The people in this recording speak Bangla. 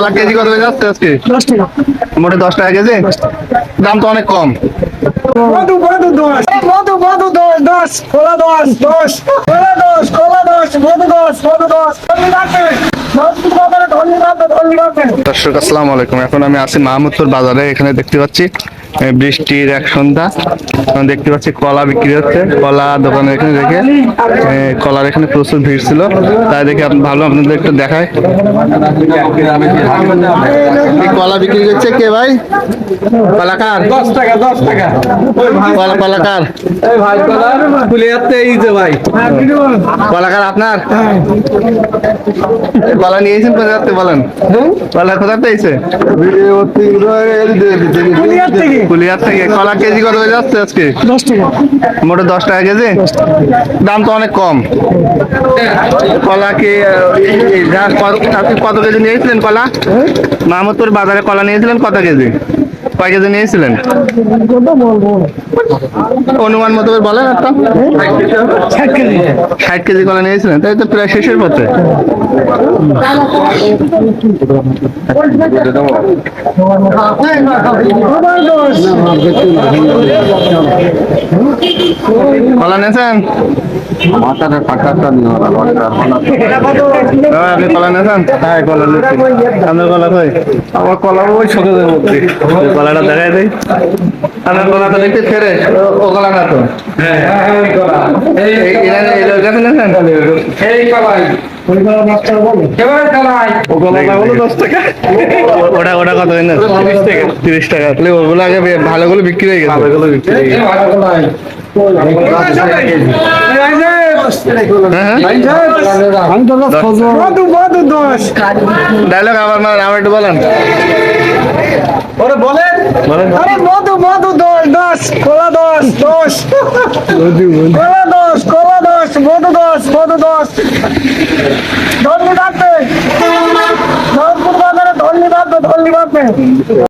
কলা কেজি কত হয়ে যাচ্ছে আজকে? 10 টাকা। মোটে 10 টাকা কেজি, দাম তো অনেক কম। মধু মধু 10 মধু মধু 10 10 কলা 10 10 কলা 10 কলা 10 মধু 10 মধু 10 দর্শক আসসালামু আলাইকুম। এখন আমি আছি মাহমুদপুর বাজারে। এখানে দেখতে পাচ্ছি বৃষ্টির এক সন্ধ্যা, এখন দেখতে পাচ্ছি কলা বিক্রি হচ্ছে। কলা দোকানে এখানে দেখে কলার এখানে প্রচুর ভিড় ছিল, তাই দেখে ভালো আপনাদের একটু দেখায়। কলা বিক্রি করছে কে ভাই? কলাকার 10 টাকা 10 টাকা। কলাকার এই ভাই কলা খুলে যাচ্ছে এই যে ভাই। কলাকার আপনার? কলা নিয়েছেন কোথা থেকে বলেন? কলা কোথা থেকে এসে? কুলিয়ার থেকে। কলা কেজি কত হয়ে যাচ্ছে আজকে? 10 টাকা। মোটে 10 টাকা কেজি, দাম তো অনেক কম। কলা কি আপনি কত কেজি নিয়েছিলেন কলা? মাহমুদপুর বাজারে কলা নিয়েছিলেন কত কেজি? কয় কেজি নিয়েছিলেন কত বলবো? অনুমান মতো করে বলেন একটা। 60 কেজি। 60 কেজি কলা নিয়েছিলেন, তাই তো প্রায় শেষের পথে। কলা নিয়েছেন? আপনি কলা নিয়েছেন? হ্যাঁ কলা নিয়েছি। আপনার কলা কই? আমার কলা ওই শোকেজের মধ্যে। কলাটা দেখাই দেই। আপনার কলা তো দেখতে ফেরে, ও কলা না তো। হ্যাঁ এই কলা। এই এই কলাই। কেমন কলাই? ও কলাটা হলো 10 টাকা। ওটা কত কিনা? 30 টাকা। 30 টাকা। তাহলে ওগুলো আগে ভালোগুলো বিক্রি হয়ে গেছে। ভালোগুলো বিক্রি হয়ে গেছে। এই ভালো কলাই। মধু মধু 10 ডায়লগ আমার একটু বলেন। ওরে বলেন। আরে মধু মধু 10 10 কলা 10 10 কলা 10 কলা 10 মধু 10 মধু 10 ধন্যবাদ। ধন্যবাদ।